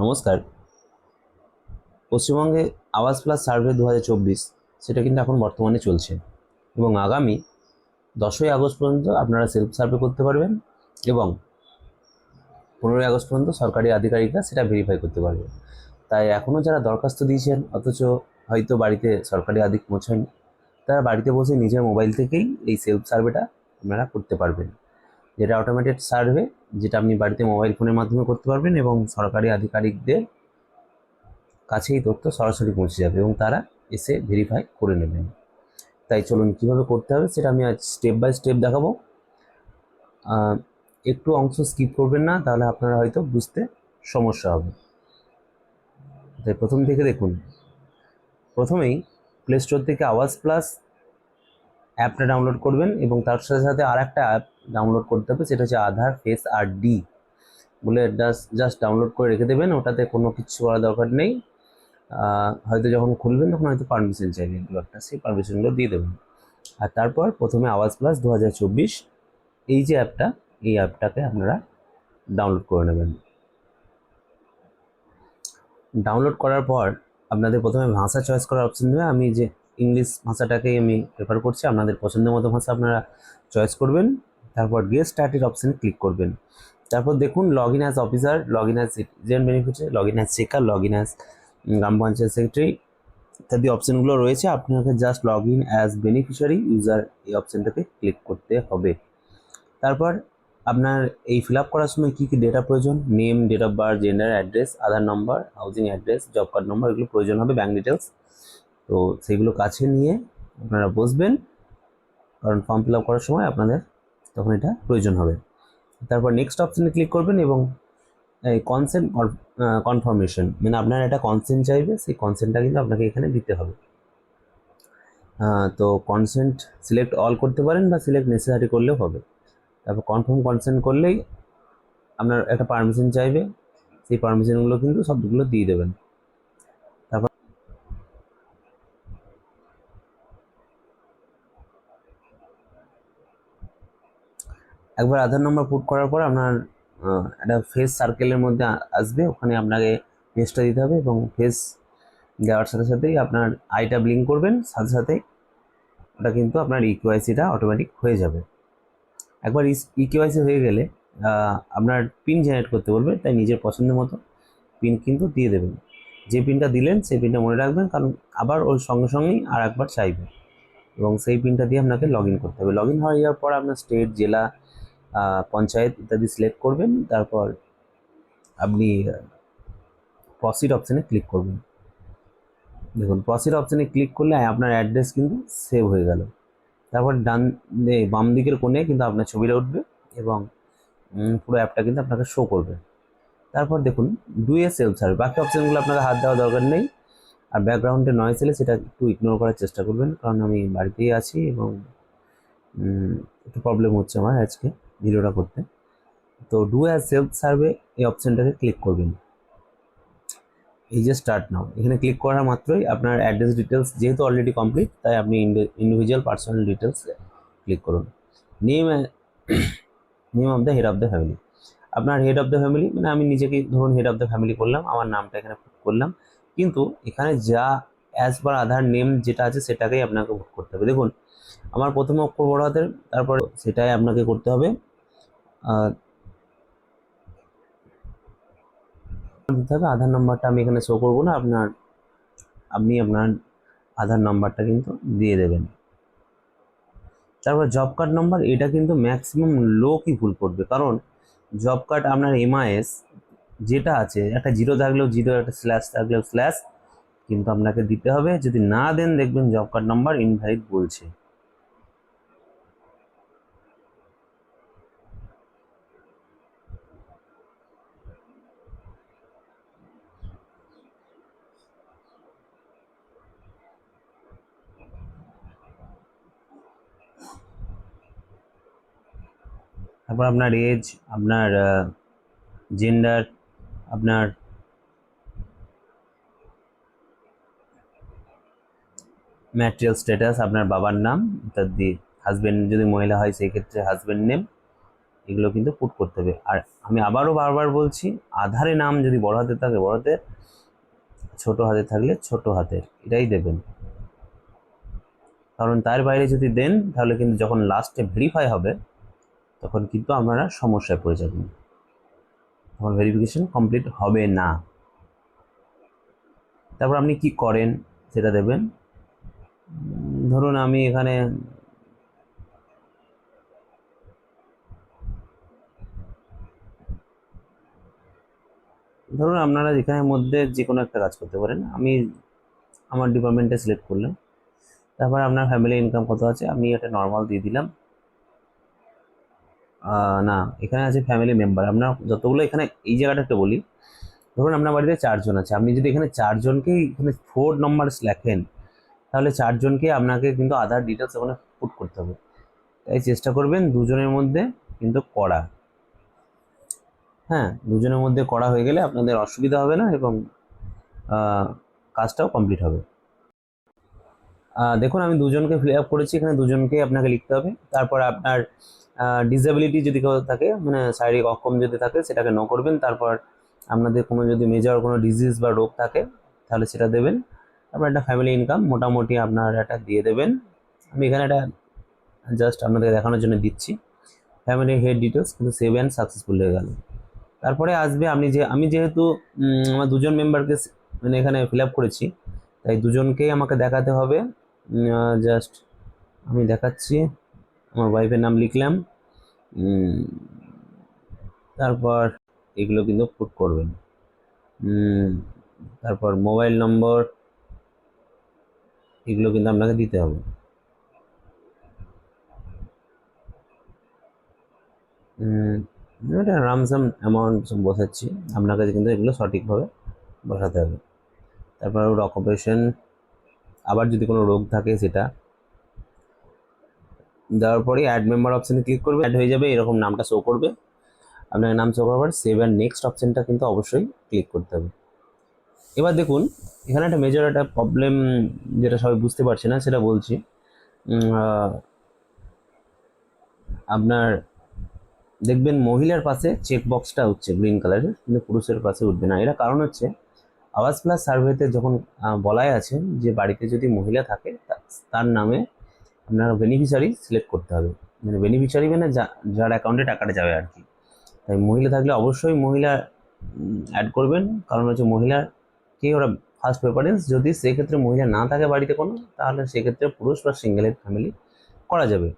নমস্কার। পশ্চিমবঙ্গে আবাস প্লাস সার্ভে 2024 সেটা কিন্তু এখন বর্তমানে চলছে এবং আগামী 10ই আগস্ট পর্যন্ত আপনারা সেলফ সার্ভে করতে পারবেন এবং 15ই আগস্ট পর্যন্ত সরকারি আধিকারিকরা সেটা ভেরিফাই করতে পারবে। তাই এখনও যারা দরখাস্ত দিয়েছেন অথচ হয়তো বাড়িতে সরকারি আধিক পৌঁছায়নি, তারা বাড়িতে বসে নিজের মোবাইল থেকেই এই সেলফ সার্ভেটা আপনারা করতে পারবেন, যেটা অটোমেটেড সার্ভে, যেটা আপনি বাড়িতে মোবাইল ফোনের মাধ্যমে করতে পারবেন এবং সরকারি আধিকারিকদের কাছে এই তথ্য সরাসরি পৌঁছে যাবে এবং তারা এসে ভেরিফাই করে নেবেন। তাই চলুন কীভাবে করতে হবে সেটা আমি আজ স্টেপ বাই স্টেপ দেখাবো। একটু অংশ স্কিপ করবেন না, তাহলে আপনারা হয়তো বুঝতে সমস্যা হবে। তাই প্রথম থেকে দেখুন। প্রথমেই প্লে স্টোর থেকে আওয়াজ প্লাস অ্যাপটা ডাউনলোড করবেন এবং তার সাথে সাথে আর একটা অ্যাপ ডাউনলোড করতে হবে, সেটা হচ্ছে আধার ফেস আর ডি বলে জাস্ট ডাউনলোড করে রেখে দেবেন। ওটাতে কোনো কিছু করার দরকার নেই। হয়তো যখন খুলবেন তখন হয়তো পারমিশন চাইবে দু একটা, সেই পারমিশনগুলো দিয়ে দেবেন। আর তারপর প্রথমে আওয়াজ প্লাস 2024 এই যে অ্যাপটা, এই অ্যাপটাকে আপনারা ডাউনলোড করে নেবেন। ডাউনলোড করার পর আপনাদের প্রথমে ভাষা চয়েস করার অপশন দেবে। আমি যে ইংলিশ ভাষাটাকেই আমি প্রেফার করছি, আপনাদের পছন্দের মতো ভাষা আপনারা চয়েস করবেন। তারপর গেট স্টার্টেড অপশানে ক্লিক করবেন। তারপর দেখুন log in as officer, log in as citizen beneficiary, log in as checker, log in as gram panchayat secretary ইত্যাদি অপশানগুলো রয়েছে। আপনাকে just log in as beneficiary user এই অপশানটাকে ক্লিক করতে হবে। তারপর আপনার এই ফিল আপ করার সময় কী কী ডেটা প্রয়োজন, name, date of birth, gender, address, Aadhaar number, housing address, job card number, এগুলো প্রয়োজন হবে, ব্যাঙ্ক ডিটেলস। তো সেগুলো কাছে নিয়ে আপনারা বসবেন, কারণ ফর্ম ফিল আপ করার সময় আপনাদের তখন এটা প্রয়োজন হবে। তারপর নেক্সট অপশানে ক্লিক করবেন এবং এই কনসেন্ট কনফার্মেশন, মানে আপনার একটা কনসেন্ট চাইবে, সেই কনসেন্টটা কিন্তু আপনাকে এখানে দিতে হবে। তো কনসেন্ট সিলেক্ট অল করতে পারেন বা সিলেক্ট নেসেসারি করলেও হবে। তারপর কনফার্ম কনসেন্ট করলেই আপনার একটা পারমিশন চাইবে, সেই পারমিশনগুলো কিন্তু সবগুলো দিয়ে দেবেন। তারপর একবার আধার নম্বর পুট করার পর আপনার একটা ফেস সার্কেলের মধ্যে আসবে, ওখানে আপনাকে ফেসটা দিতে হবে এবং ফেস দেওয়ার সাথে সাথেই আপনার আইটা ব্লিঙ্ক করবেন, সাথে সাথে ওটা কিন্তু আপনার ইকেওয়াইসিটা অটোমেটিক হয়ে যাবে। একবার ইকেওয়াইসি হয়ে গেলে আপনার পিন জেনারেট করতে বলবে, তাই নিজের পছন্দের মতো পিন কিন্তু দিয়ে দেবেন। যে পিনটা দিলেন সেই পিনটা মনে রাখবেন, কারণ আবার ওর সঙ্গে সঙ্গেই আর একবার চাইবে এবং সেই পিনটা দিয়ে আপনাকে লগ ইন করতে হবে। লগ ইন হয়ে যাওয়ার পর আপনার স্টেট, জেলা, পঞ্চায়েত ইত্যাদি সিলেক্ট করবেন। তারপর আপনি প্রসিড অপশানে ক্লিক করবেন। দেখুন প্রসিড অপশানে ক্লিক করলে আপনার অ্যাড্রেস কিন্তু সেভ হয়ে গেল। তারপর বাম দিকের কোণে কিন্তু আপনার ছবিটা উঠবে এবং পুরো অ্যাপটা কিন্তু আপনাকে শো করবে। তারপর দেখুন ডু এ সেলফ সার্ভে, বাকি অপশানগুলো আপনাকে হাত দেওয়া দরকার নেই। আর ব্যাকগ্রাউন্ডে নয়েজ এলে সেটা একটু ইগনোর করার চেষ্টা করবেন, কারণ আমি বাড়িতেই আছি এবং একটু প্রবলেম হচ্ছে আমার আজকে ভিডিওটা করতে। তো ডু অ্যাজ সেলফ সার্ভে এই অপশানটাকে ক্লিক করবেন। এই যে স্টার্ট নাও, এখানে ক্লিক করার মাত্রই আপনার অ্যাড্রেস ডিটেলস যেহেতু অলরেডি কমপ্লিট, তাই আপনি ইন্ডিভিজুয়াল পার্সোনাল ডিটেলস ক্লিক করুন। Name name of the head of the family, আপনার হেড অফ দ্য ফ্যামিলি, মানে আমি নিজেকে ধরুন হেড অফ দ্য ফ্যামিলি করলাম, আমার নামটা এখানে পুট করলাম। কিন্তু এখানে যা অ্যাজ পার আধার নেম যেটা আছে সেটাকেই আপনাকে পুট করতে হবে। দেখুন আমার প্রথম অক্ষর বড় হাতের, তারপর সেটাই আপনাকে করতে হবে। দিতে হবে আধার নাম্বারটা আমি এখানে শো করবো না, আপনি আপনার আধার নাম্বারটা কিন্তু দিয়ে দেবেন। তারপর জব কার্ড নাম্বার, এটা কিন্তু ম্যাক্সিমাম লোকই ভুল করবে, কারণ জব কার্ড আপনার এমআইএস যেটা আছে, একটা জিরো থাকলেও জিরো, একটা স্ল্যাশ থাকলেও স্ল্যাশ কিন্তু আপনাকে দিতে হবে। যদি না দেন দেখবেন জব কার্ড নাম্বার ইনভ্যালিড বলছে। তারপর আপনার এজ, আপনার জেন্ডার, আপনার ম্যাটেরিয়াল স্ট্যাটাস, আপনার বাবার নাম ইত্যাদি, হাজব্যান্ড যদি মহিলা হয় সেই ক্ষেত্রে হাজব্যান্ড নেম, এগুলো কিন্তু পুট করতে হবে। আর আমি আবারও বারবার বলছি, আধারে নাম যদি বড় হাতে থাকে বড় হাতের, ছোট হাতে থাকলে ছোট হাতের, এটাই দেবেন। কারণ তার বাইরে যদি দেন তাহলে কিন্তু যখন লাস্টে ভেরিফাই হবে তখন কিন্তু আপনারা সমস্যায় পড়ে যাবেন, তখন ভেরিফিকেশন কমপ্লিট হবে না। তারপর আপনি কি করেন সেটা দেবেন। ধরুন আমি এখানে ধরুন আপনারা যেখানের মধ্যে যে কোনো একটা কাজ করতে পারেন। আমি আমার ডিপার্টমেন্টে সিলেক্ট করলাম, তারপর আপনার ফ্যামিলি ইনকাম কত আছে আমি এটা নর্মাল দিয়ে দিলাম। না, এখানে আছে ফ্যামিলি মেম্বার। আপনার যতগুলো এখানে এই জায়গাটা একটু বলি, ধরুন আপনার বাড়িতে 4 জন আছে, আপনি যদি এখানে 4 জনকেই এখানে 4 নম্বরস লেখেন তাহলে 4 জনকে আপনাকে কিন্তু আধার ডিটেলস ওখানে পুট করতে হবে। তাই চেষ্টা করবেন দুজনের মধ্যে কিন্তু করা। হ্যাঁ, দুজনের মধ্যে করা হয়ে গেলে আপনাদের অসুবিধা হবে না এবং কাজটাও কমপ্লিট হবে। দেখুন আমি দুজনকে ফিল আপ করেছি, এখানে দুজনকে আপনাকে লিখতে হবে। তারপর আপনার ডিসেবিলিটি যদি কেউ থাকে, মানে শারীরিক অক্ষম যদি থাকে সেটাকে নো করবেন। তারপর আপনাদের কোনো যদি মেজর কোনো ডিজিজ বা রোগ থাকে তাহলে সেটা দেবেন। তারপর একটা ফ্যামিলি ইনকাম মোটামুটি আপনার একটা দিয়ে দেবেন। আমি এখানে একটা জাস্ট আপনাদের দেখানোর জন্য দিচ্ছি। ফ্যামিলি হেড ডিটেলস কিন্তু সেভ অ্যান্ড সাকসেসফুল হয়ে গেল। তারপরে আসবে আমি যেহেতু আমার দুজন মেম্বারকে মানে এখানে ফিল আপ করেছি, তাই দুজনকেই আমাকে দেখাতে হবে। জাস্ট আমি দেখাচ্ছি, আমার ওয়াইফের নাম লিখলাম, তারপর এগুলো কিন্তু পুট করবেন। তারপর মোবাইল নম্বর এগুলো কিন্তু আপনাকে দিতে হবে। এটা রামসাম অ্যামাউন্ট বসাচ্ছি, আপনাকে কিন্তু এগুলো সঠিকভাবে বসাতে হবে। তারপর ওর অকুপেশন, আবার যদি কোনো রোগ থাকে সেটা দেওয়ার পরে অ্যাড মেম্বার অপশানে ক্লিক করবে, অ্যাড হয়ে যাবে, এরকম নামটা শো করবে। আপনার নাম শো করার পর সেভ অ্যান্ড নেক্সট অপশানটা কিন্তু অবশ্যই ক্লিক করতে হবে। এবার দেখুন এখানে একটা মেজর একটা প্রবলেম যেটা সবাই বুঝতে পারছে না সেটা বলছি। আপনার দেখবেন মহিলার পাশে চেক বক্সটা হচ্ছে গ্রিন কালারের, কিন্তু পুরুষের পাশে উঠবে না। এর কারণ হচ্ছে আওয়াজ প্লাস সার্ভেতে যখন বলাই আছে যে বাড়িতে যদি মহিলা থাকে তার নামে আপনার বেনিফিশিয়ারি সিলেক্ট করতে হবে, মানে বেনিফিশিয়ারি মানে যার অ্যাকাউন্টে টাকাটা যাবে আর কি। তাই মহিলা থাকলে অবশ্যই মহিলা অ্যাড করবেন, কারণ হচ্ছে মহিলাকে ওরা ফার্স্ট প্রেফারেন্স। যদি সেক্ষেত্রে মহিলা না থাকে বাড়িতে কোনো, তাহলে সেক্ষেত্রে পুরুষ বা সিঙ্গেলের ফ্যামিলি করা যাবে।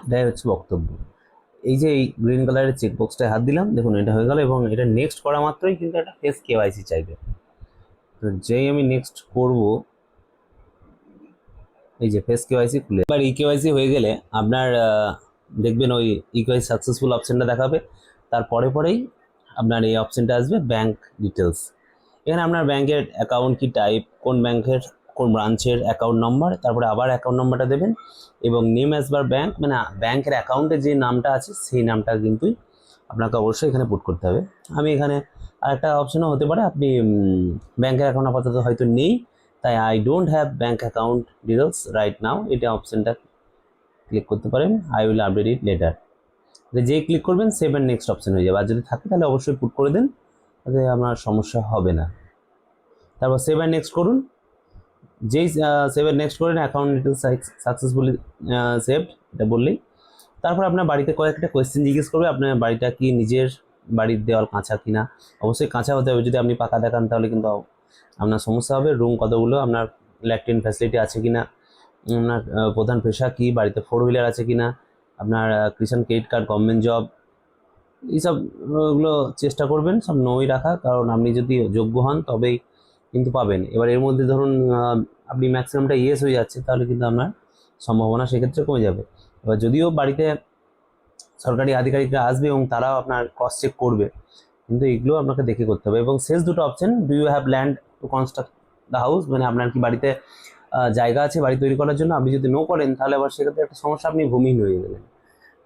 এটাই হচ্ছে বক্তব্য। এই যে এই গ্রিন কালারের চেকবক্সটায় হাত দিলাম, দেখুন এটা হয়ে গেল এবং এটা নেক্সট করা মাত্রই কিন্তু একটা ফেস কেওয়াইসি চাইবে। তো যেই আমি নেক্সট করব, এই যে ফেস কেওয়াইসি খুলে এবার ই কেওয়াইসি হয়ে গেলে আপনার দেখবেন ওই ই কেওয়াইসি সাকসেসফুল অপশানটা দেখাবে। তারপরে পরেই আপনার এই অপশানটা আসবে ব্যাঙ্ক ডিটেলস। এখানে আপনার ব্যাংকের অ্যাকাউন্ট কি টাইপ, কোন ব্যাংকের কোন ব্রাঞ্চের অ্যাকাউন্ট নম্বর, তারপরে আবার অ্যাকাউন্ট নম্বরটা দেবেন এবং নেম অ্যাজ বার ব্যাংক, মানে ব্যাংকের অ্যাকাউন্টে যে নামটা আছে সেই নামটা কিন্তু আপনাকে অবশ্যই এখানে পুট করতে হবে। আমি এখানে আরেকটা অপশনও হতে পারে, আপনি ব্যাংকের অ্যাকাউন্ট আপাতত হয়তো নেই, তাই I don't have bank account details right now, এটা অপশনটা ক্লিক করতে পারেন। I will update it later. যেই ক্লিক করবেন সেভ অ্যান্ড নেক্সট অপশন হয়ে যাবে। আর যদি থাকে তাহলে অবশ্যই পুট করে দেন, তাতে আপনার সমস্যা হবে না। তারপর সেভ অ্যান্ড নেক্সট করুন। যেই সেভ অ্যান্ড নেক্সট করেন অ্যাকাউন্ট ডিটেলস সাকসেসফুলি সেভড এটা বললেই, তারপর আপনার বাড়িতে কয়েকটা কোয়েশ্চেন জিজ্ঞেস করবে। আপনার বাড়িটা কি নিজের বাড়ির দেওয়াল কাঁচা কিনা, অবশ্যই কাঁচা হতে হবে। যদি আপনি পাকা দেখান তাহলে কিন্তু আপনার সমস্যা হবে। রুম কতগুলো, আপনার ল্যাট্রিন ফ্যাসিলিটি আছে কিনা, আপনার প্রধান পেশা কি, বাড়িতে 4 হুইলার আছে কিনা, আপনার কিষাণ ক্রেডিট কার্ড, গভর্নমেন্ট জব, এইসব ওগুলো চেষ্টা করবেন সব নই রাখা, কারণ আপনি যদি যোগ্য হন তবেই কিন্তু পাবেন। এবার এর মধ্যে ধরুন আপনি ম্যাক্সিমামটা ইয়েস হয়ে যাচ্ছে, তাহলে কিন্তু আপনার সম্ভাবনা সেক্ষেত্রে কমে যাবে। এবার যদিও বাড়িতে সরকারি আধিকারিকরা আসবে এবং তারাও আপনার ক্রস চেক করবে, কিন্তু এগুলো আপনাকে দেখে করতে হবে। এবং শেষ দুটো option, do you have land to construct the house, মানে আপনার কি বাড়িতে জায়গা আছে বাড়ি তৈরি করার জন্য। আপনি যদি নো করেন তাহলে আবার সেক্ষেত্রে একটা সমস্যা, আপনি ভূমিহীন হয়ে গেলেন।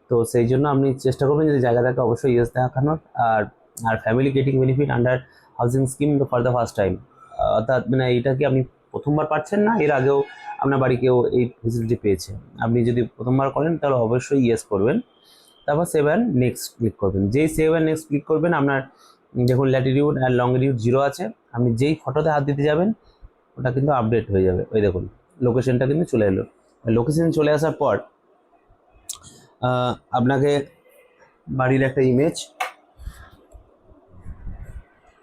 তো সেই জন্য আপনি চেষ্টা করবেন যদি জায়গাটাকে অবশ্যই ইয়েস দেখানোর। আর আর family getting benefit under housing scheme for the first time, অর্থাৎ মানে এইটা কি আপনি প্রথমবার পাচ্ছেন না, এর আগেও আপনার বাড়ি কেউ এই ফেসিলিটি পেয়েছে। আপনি যদি প্রথমবার করেন তাহলে অবশ্যই ইয়েস করবেন। তারপর সেভ অ্যান্ড নেক্সট ক্লিক করবেন। যেই সেভ অ্যান্ড নেক্সট ক্লিক করবেন আপনার দেখুন ল্যাটিটিউড আর লংটিটিউড 0 আছে। আপনি যেই ফটোতে হাত দিতে যাবেন ওটা কিন্তু আপডেট হয়ে যাবে। ওই দেখুন লোকেশনটা কিন্তু চলে এলো। লোকেশন চলে আসার পর আপনাকে বাড়ির একটা ইমেজ,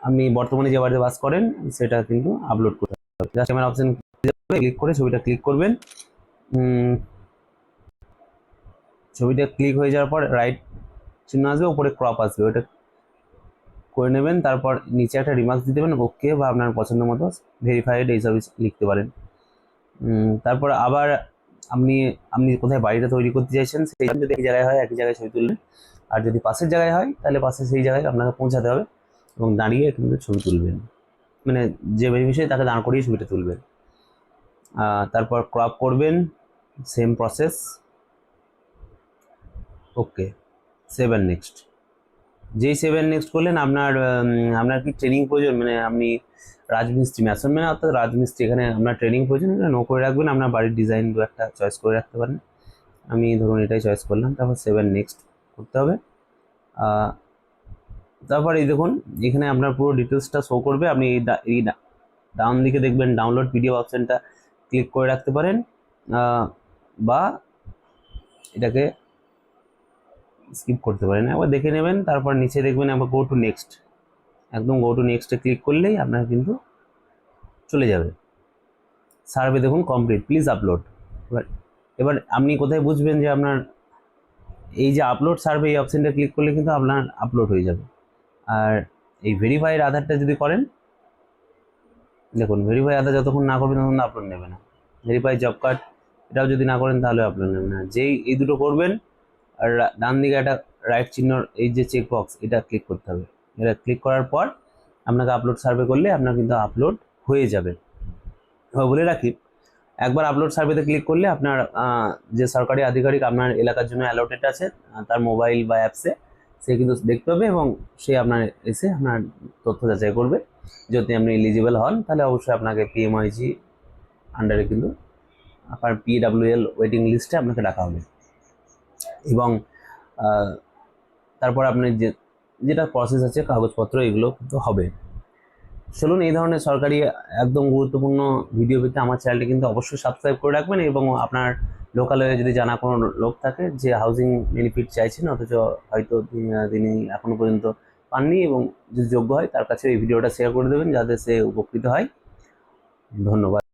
আপনি বর্তমানে যে বাড়িতে বাস করেন সেটা কিন্তু আপলোড করতে হবে। জাস্ট ক্যামেরা অপশন ক্লিক করে ছবিটা ক্লিক করবেন। ছবিটা ক্লিক হয়ে যাওয়ার পর রাইট চিহ্ন আসবে, উপরে ক্রপ আসবে, ওটা করে নেবেন। তারপর নিচে একটা রিমার্কস দিতে দেবেন, ওকে বা আপনার পছন্দ মতো ভেরিফাইড এইসব লিখতে পারেন। তারপর আবার আপনি আপনি কোথায় বাড়িটা তৈরি করতে চাইছেন সেই যদি এক জায়গায় হয় একই জায়গায় ছবি তুলবেন, আর যদি পাশের জায়গায় হয় তাহলে পাশে সেই জায়গায় আপনাকে পৌঁছাতে হবে এবং দাঁড়িয়ে কিন্তু ছবি তুলবেন, মানে যে বেনিফিশিয়ারি তাকে দাঁড় করিয়ে ছবিটা তুলবেন। তারপর ক্রপ করবেন, same process, okay, save and next. যেই সেভ অ্যান্ড নেক্সট করলেন আপনার কি ট্রেনিং প্রয়োজন, মানে আপনি রাজমিস্ত্রি ম্যাসন মানে অর্থাৎ রাজমিস্ত্রি, এখানে আপনার ট্রেনিং প্রয়োজন, এখানে নো করে রাখবেন। আপনার বাড়ির ডিজাইন দু একটা চয়েস করে রাখতে পারেন। আমি ধরুন এটাই চয়েস করলাম। তারপর সেভ অ্যান্ড নেক্সট করতে হবে। তারপর এই দেখুন এখানে আপনার পুরো ডিটেলসটা শো করবে। আপনি এই ডাউন দিকে দেখবেন ডাউনলোড পিডিএফ অপশানটা ক্লিক করে রাখতে পারেন, বা এটাকে স্কিপ করতে পারেন, একবার দেখে নেবেন। তারপর নিচে দেখবেন আবার গো টু নেক্সট, একদম গো টু নেক্সটে ক্লিক করলেই আপনার কিন্তু চলে যাবে। সার্ভে দেখুন কমপ্লিট, প্লিজ আপলোড। এবার আপনি কোথায় বুঝবেন যে আপনার এই যে আপলোড সার্ভে এই অপশানটা ক্লিক করলে কিন্তু আপনার আপলোড হয়ে যাবে। আর এই ভেরিফাইড আধারটা যদি করেন, দেখুন ভেরিফাই আধার যতক্ষণ না করবেন ততক্ষণ আপলোড নেবে না। ভেরিফাই জব কার্ড এটাও যদি না করেন তাহলে আপলোড নেবে না। যেই এই দুটো করবেন আর ডান দিকে একটা রাইট চিহ্ন এই যে চেক বক্স এটা ক্লিক করতে হবে। এটা ক্লিক করার পর আপনাকে আপলোড সার্ভে করলে আপনার কিন্তু আপলোড হয়ে যাবে। এবার বলে রাখি, একবার আপলোড সার্ভেতে ক্লিক করলে আপনার যে সরকারি আধিকারিক আপনার এলাকার জন্য অ্যালোটেড আছে তার মোবাইল বা অ্যাপসে সে কিন্তু দেখতে পাবে এবং সে আপনার এসে আপনার তথ্য যাচাই করবে। যদি আপনি এলিজিবল হন তাহলে অবশ্যই আপনাকে পিএমআইজি আন্ডারে কিন্তু আপনার PWL ওয়েটিং লিস্টে আপনাকে ডাকা হবে। এবং তারপর আপনি যেটা প্রসেস আছে কাগজপত্র এগুলো কিন্তু হবে। চলুন এই ধরনের সরকারি একদম গুরুত্বপূর্ণ ভিডিও পেতে আমার চ্যানেলটি কিন্তু অবশ্যই সাবস্ক্রাইব করে রাখবেন। এবং আপনার লোকালে যদি জানা কোনো লোক থাকে যে হাউজিং বেনিফিট চাইছেন অথচ হয়তো তিনি এখনও পর্যন্ত পাননি এবং যদি যোগ্য হয় তার কাছে এই ভিডিওটা শেয়ার করে দেবেন যাতে সে উপকৃত হয়। ধন্যবাদ।